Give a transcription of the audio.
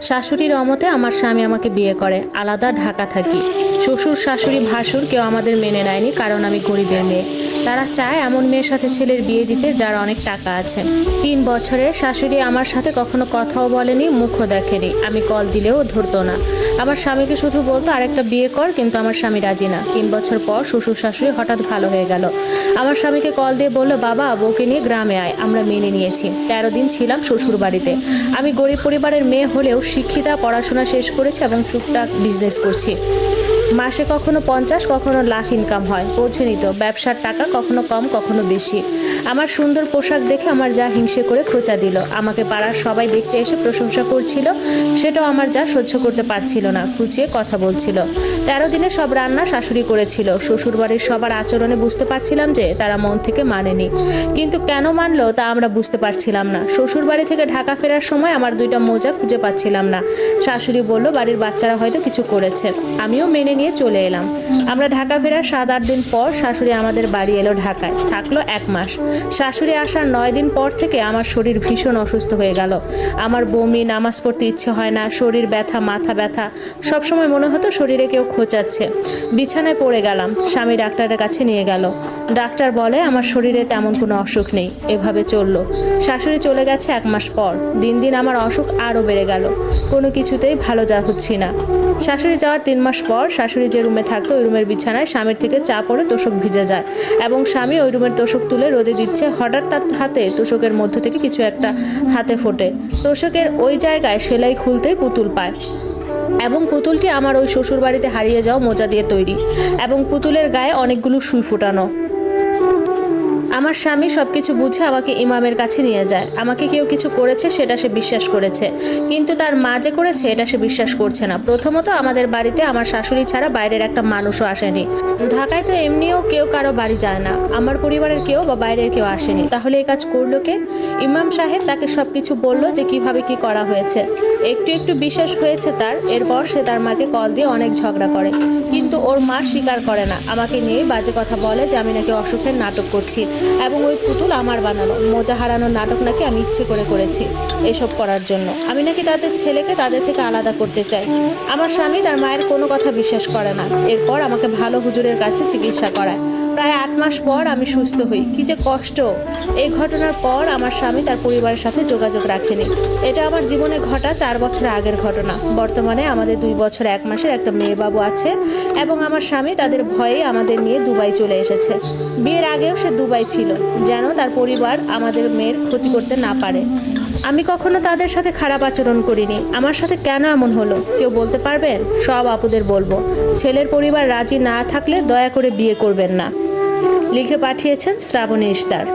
শাশুড়ির অমতে আমার স্বামী আমাকে বিয়ে করে, আলাদা ঢাকা থাকি। শ্বশুর শাশুড়ি ভাসুর কেউ আমাদের মেনে নেয়নি, কারণ আমি গরিবের মেয়ে। তারা চায় এমন মেয়ের সাথে ছেলের বিয়ে দিতে যার অনেক টাকা আছে। 3 বছরে শাশুড়ি আমার সাথে কখনো কথাও বলেনি, মুখও দেখেনি। আমি কল দিলেও ধরতো না। আমার স্বামীকে শুধু বলতো আরেকটা বিয়ে কর, কিন্তু আমার স্বামী রাজি না। 3 বছর পর শ্বশুর শাশুড়ি হঠাৎ ভালো হয়ে গেল। আমার স্বামীকে কল দিয়ে বললো, বাবা বউকে নিয়ে গ্রামে আয়। আমরা মেনে নিয়েছি। 13 দিন ছিলাম শ্বশুর বাড়িতে। আমি গরিব পরিবারের মেয়ে হলেও শিক্ষিতা, পড়াশোনা শেষ করেছি এবং টুকটাক বিজনেস করছি। মাসে কখনো 50, কখনো লাখ ইনকাম হয়। বোঝেনি তো, ব্যবসার টাকা কখনো কম কখনো বেশি। আমার সুন্দর পোশাক দেখে আমার যা হিংসে করে খোঁচা দিল। আমাকে পাড়ার সবাই দেখতে এসে প্রশংসা করছিল, সেটাও আমার যা সহ্য করতে পারছিল না, খুঁচিয়ে কথা বলছিল। 13 দিনে সব রান্না শাশুড়ি করেছিল। শ্বশুরবাড়ির সবার আচরণে বুঝতে পারছিলাম যে তারা মন থেকে মানেনি, কিন্তু কেন মানলো তা আমরা বুঝতে পারছিলাম না। শ্বশুরবাড়ি থেকে ঢাকা ফেরার সময় আমার 2টা মোজা খুঁজে পাচ্ছিলাম না। শাশুড়ি বলল বাড়ির বাচ্চারা হয়তো কিছু করেছে। আমিও মেনে নিয়ে চলে এলাম। আমরা ঢাকা ফেরার 7-8 দিন পর শাশুড়ি আমাদের বাড়ি এলো ঢাকায়। থাকলো 1 মাস। শাশুড়ি আসার 9 দিন পর থেকে আমার শরীর ভীষণ অসুস্থ হয়ে গেল। আমার বমি, নামাজ পড়তে ইচ্ছে হয় না, শরীর ব্যথা, মাথা ব্যথা, সবসময় মনে হতো শরীরে কেউ খোঁচাচ্ছে। বিছানায় পড়ে গেলাম। স্বামী ডাক্তারের কাছে নিয়ে গেল। ডাক্তার বলে আমার শরীরে তেমন কোনো অসুখ নেই। এভাবে চললো। শাশুড়ি চলে গেছে 1 মাস পর। দিন দিন আমার অসুখ আরও বেড়ে গেল। কোনো কিছুতেই ভালো হচ্ছি না। শাশুড়ি যাওয়ার 3 মাস পর শাশুড়ি যে রুমে থাকতো ওই রুমের বিছানায় স্বামীর থেকে চা পড়ে তোষক ভিজে যায় এবং স্বামী ওই রুমের তোষক তুলে রোদে দিচ্ছে। হঠাৎ তার হাতে তোষকের মধ্য থেকে কিছু একটা হাতে ফোটে। তোষকের ওই জায়গায় সেলাই খুলতেই পুতুল পায় এবং পুতুলটি আমার ওই শ্বশুর বাড়িতে হারিয়ে যাওয়া মোজা দিয়ে তৈরি এবং পুতুলের গায়ে অনেকগুলো সুই ফোটানো। আমার স্বামী সবকিছু বুঝে আমাকে ইমামের কাছে নিয়ে যায়। আমাকে কেউ কিছু করেছে সেটা সে বিশ্বাস করেছে, কিন্তু তার মা যে করেছে এটা সে বিশ্বাস করছে না। প্রথমত আমাদের বাড়িতে আমার শাশুড়ি ছাড়া বাইরের একটা মানুষও আসেনি। ঢাকায় তো এমনিও কেউ কারো বাড়ি যায় না। আমার পরিবারের কেউ বা বাইরের কেউ আসেনি। তাহলে এই কাজ করলো কে? ইমাম সাহেব তাকে সবকিছু বলল যে কিভাবে কি করা হয়েছে। একটু একটু বিশ্বাস হয়েছে তার। এরপর সে তার মাকে কল দিয়ে অনেক ঝগড়া করে, কিন্তু ওর মা স্বীকার করে না। আমাকে নিয়ে বাজে কথা বলে যে আমি নাকি অসুখের নাটক করছি এবং ওই পুতুল আমার বানানো। মোজা হারানোর নাটক নাকি আমি ইচ্ছে করে করেছি এসব করার জন্য। আমি নাকি তাদের ছেলেকে তাদের থেকে আলাদা করতে চাই। আমার স্বামী তার মায়ের কোনো কথা বিশ্বাস করে না। এরপর আমাকে ভালো হুজুরের কাছে চিকিৎসা করায়। প্রায় 8 মাস পর আমি সুস্থ হই। কি যে কষ্ট! এই ঘটনার পর আমার স্বামী তার পরিবারের সাথে যোগাযোগ রাখেনি। এটা আমার জীবনে ঘটা 4 বছর আগের ঘটনা। বর্তমানে আমাদের 2 বছর 1 মাসের একটা মেয়ে বাবু আছে এবং আমার স্বামী তাদের ভয়ে আমাদের নিয়ে দুবাই চলে এসেছে। বিয়ের আগেও সে দুবাই ছিল, যেন তার পরিবার আমাদের মেয়ের ক্ষতি করতে না পারে। আমি কখনো তাদের সাথে খারাপ আচরণ করিনি। আমার সাথে কেন এমন হলো কেউ বলতে পারবেন? সব আপুদের বলবো, ছেলের পরিবার রাজি না থাকলে দয়া করে বিয়ে করবেন না। লিখে পাঠিয়েছেন শ্রাবণী ইস্তার।